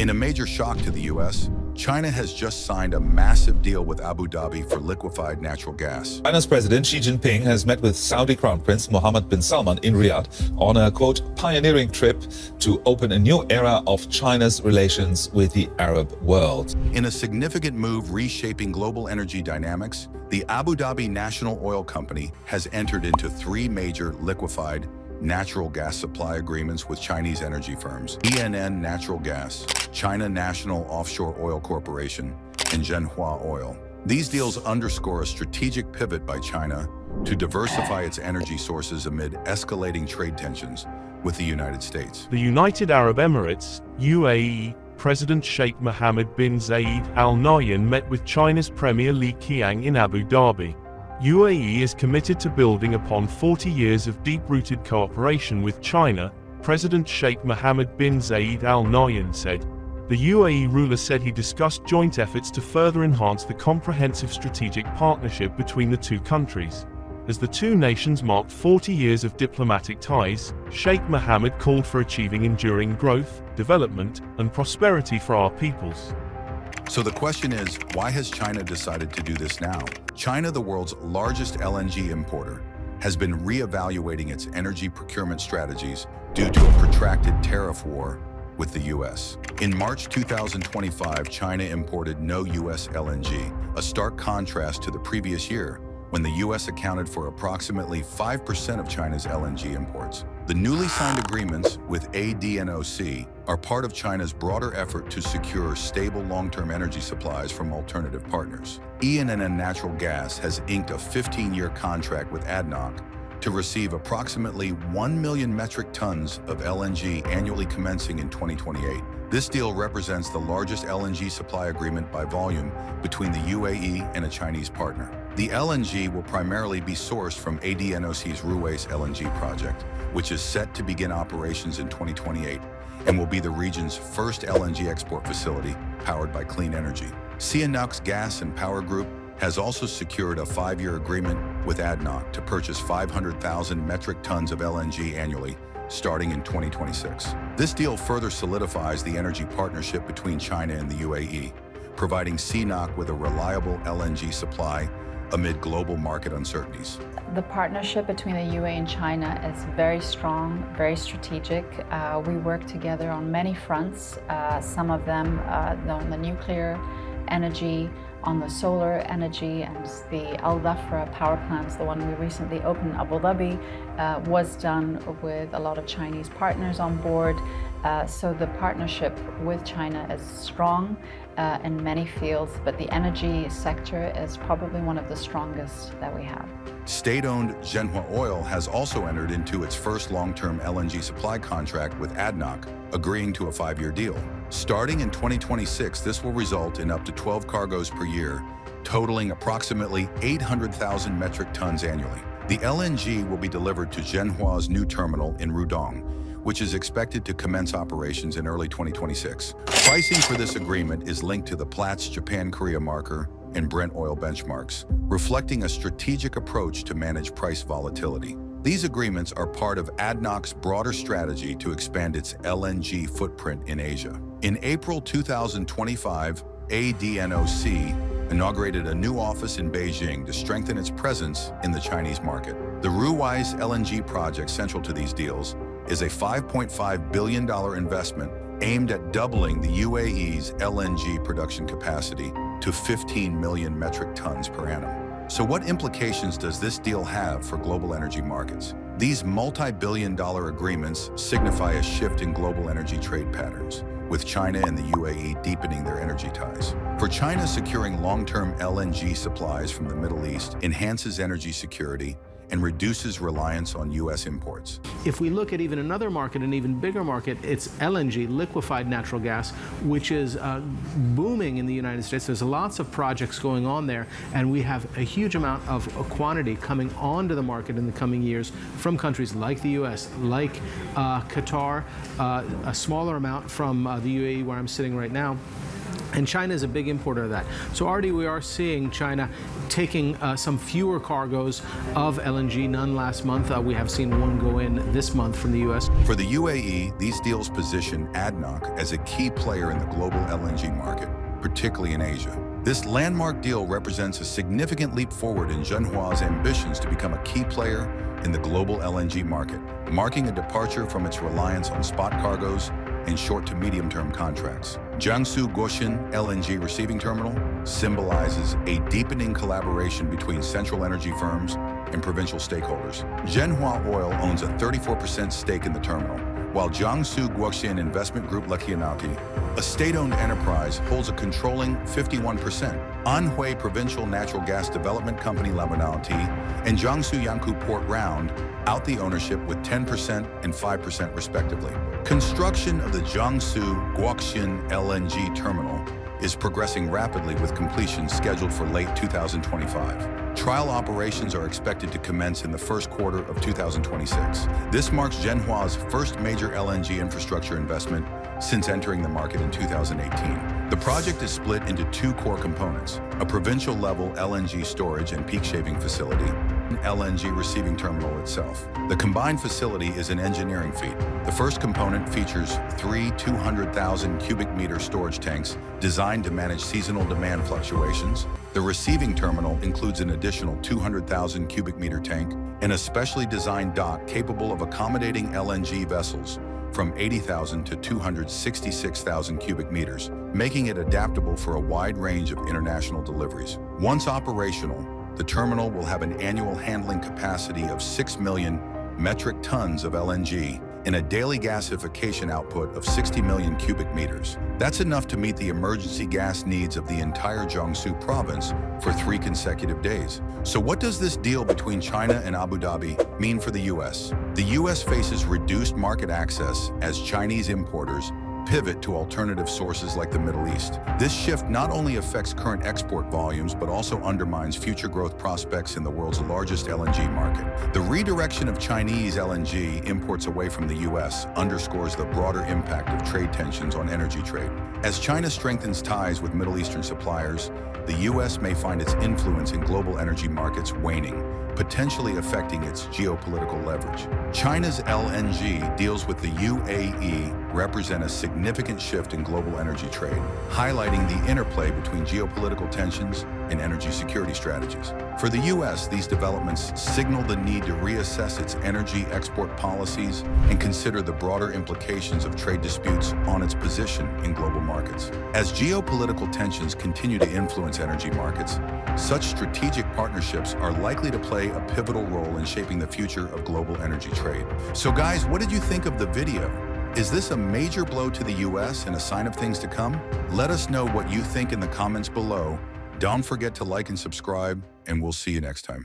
In a major shock to the U.S., China has just signed a massive deal with Abu Dhabi for liquefied natural gas. China's President Xi Jinping has met with Saudi Crown Prince Mohammed bin Salman in Riyadh on a, quote, pioneering trip to open a new era of China's relations with the Arab world. In a significant move reshaping global energy dynamics, the Abu Dhabi National Oil Company has entered into 3 major liquefied natural gas supply agreements with Chinese energy firms, ENN Natural Gas, China National Offshore Oil Corporation, and Zhenhua Oil. These deals underscore a strategic pivot by China to diversify its energy sources amid escalating trade tensions with the United States. The United Arab Emirates, UAE, President Sheikh Mohammed bin Zayed Al Nahyan met with China's Premier Li Qiang in Abu Dhabi. UAE is committed to building upon 40 years of deep-rooted cooperation with China, President Sheikh Mohammed bin Zayed Al Nahyan said. The UAE ruler said he discussed joint efforts to further enhance the comprehensive strategic partnership between the two countries. As the two nations marked 40 years of diplomatic ties, Sheikh Mohammed called for achieving enduring growth, development, and prosperity for our peoples. So the question is, why has China decided to do this now? China, the world's largest LNG importer, has been re-evaluating its energy procurement strategies due to a protracted tariff war with the U.S. In March 2025, China imported no U.S. LNG, a stark contrast to the previous year, when the U.S. accounted for approximately 5% of China's LNG imports. The newly signed agreements with ADNOC are part of China's broader effort to secure stable long-term energy supplies from alternative partners. ENN Natural Gas has inked a 15-year contract with ADNOC to receive approximately 1 million metric tons of LNG annually commencing in 2028. This deal represents the largest LNG supply agreement by volume between the UAE and a Chinese partner. The LNG will primarily be sourced from ADNOC's Ruwais LNG project, which is set to begin operations in 2028 and will be the region's first LNG export facility powered by clean energy. CNOOC Gas and Power Group has also secured a 5-year agreement with ADNOC to purchase 500,000 metric tons of LNG annually, starting in 2026. This deal further solidifies the energy partnership between China and the UAE, providing CNOOC with a reliable LNG supply amid global market uncertainties. The partnership between the UAE and China is very strong, very strategic. We work together on many fronts, some of them on the nuclear energy, on the solar energy, and the Al Dhafra power plants, the one we recently opened in Abu Dhabi, was done with a lot of Chinese partners on board. So the partnership with China is strong in many fields, but the energy sector is probably one of the strongest that we have. State-owned Zhenhua Oil has also entered into its first long-term LNG supply contract with ADNOC, agreeing to a 5-year deal. Starting in 2026, this will result in up to 12 cargoes per year, totaling approximately 800,000 metric tons annually. The LNG will be delivered to Zhenhua's new terminal in Rudong, which is expected to commence operations in early 2026. Pricing for this agreement is linked to the Platts Japan-Korea marker and Brent oil benchmarks, reflecting a strategic approach to manage price volatility. These agreements are part of ADNOC's broader strategy to expand its LNG footprint in Asia. In April 2025, ADNOC inaugurated a new office in Beijing to strengthen its presence in the Chinese market. The Ruwais LNG project central to these deals is a $5.5 billion investment aimed at doubling the UAE's LNG production capacity to 15 million metric tons per annum. So what implications does this deal have for global energy markets? These multi-billion-dollar agreements signify a shift in global energy trade patterns, with China and the UAE deepening their energy ties. For China, securing long-term LNG supplies from the Middle East enhances energy security and reduces reliance on U.S. imports. If we look at even another market, an even bigger market, it's LNG, liquefied natural gas, which is booming in the United States. There's lots of projects going on there, and we have a huge amount of quantity coming onto the market in the coming years from countries like the U.S., like Qatar, a smaller amount from the UAE, where I'm sitting right now. And China is a big importer of that. So already we are seeing China taking some fewer cargoes of LNG, none last month. We have seen one go in this month from the U.S. For the UAE, these deals position ADNOC as a key player in the global LNG market, particularly in Asia. This landmark deal represents a significant leap forward in Zhenhua's ambitions to become a key player in the global LNG market, marking a departure from its reliance on spot cargoes and short to medium-term contracts. Jiangsu Guoxin LNG receiving terminal symbolizes a deepening collaboration between central energy firms and provincial stakeholders. Zhenhua Oil owns a 34% stake in the terminal, while Jiangsu Guoxin Investment Group Lakianati, a state-owned enterprise, holds a controlling 51%. Anhui Provincial Natural Gas Development Company Lamanati and Jiangsu Yanku Port Round out the ownership with 10% and 5% respectively. Construction of the Jiangsu Guoxin LNG terminal is progressing rapidly with completion scheduled for late 2025. Trial operations are expected to commence in the first quarter of 2026. This marks Zhenhua's first major LNG infrastructure investment since entering the market in 2018. The project is split into two core components: a provincial-level LNG storage and peak shaving facility, and LNG receiving terminal itself. The combined facility is an engineering feat. The first component features three 200,000 cubic meter storage tanks designed to manage seasonal demand fluctuations. The receiving terminal includes an additional 200,000 cubic meter tank and a specially designed dock capable of accommodating LNG vessels from 80,000 to 266,000 cubic meters, making it adaptable for a wide range of international deliveries. Once operational, the terminal will have an annual handling capacity of 6 million metric tons of LNG and a daily gasification output of 60 million cubic meters. That's enough to meet the emergency gas needs of the entire Jiangsu province for 3 consecutive days. So what does this deal between China and Abu Dhabi mean for the U.S.? The U.S. faces reduced market access as Chinese importers pivot to alternative sources like the Middle East. This shift not only affects current export volumes, but also undermines future growth prospects in the world's largest LNG market. The redirection of Chinese LNG imports away from the U.S. underscores the broader impact of trade tensions on energy trade. As China strengthens ties with Middle Eastern suppliers, the U.S. may find its influence in global energy markets waning, potentially affecting its geopolitical leverage. China's LNG deals with the UAE represent a significant shift in global energy trade, highlighting the interplay between geopolitical tensions and energy security strategies. For the U.S., these developments signal the need to reassess its energy export policies and consider the broader implications of trade disputes on its position in global markets. As geopolitical tensions continue to influence energy markets, such strategic partnerships are likely to play a pivotal role in shaping the future of global energy trade. So guys, what did you think of the video? Is this a major blow to the U.S. and a sign of things to come? Let us know what you think in the comments below. Don't forget to like and subscribe, and we'll see you next time.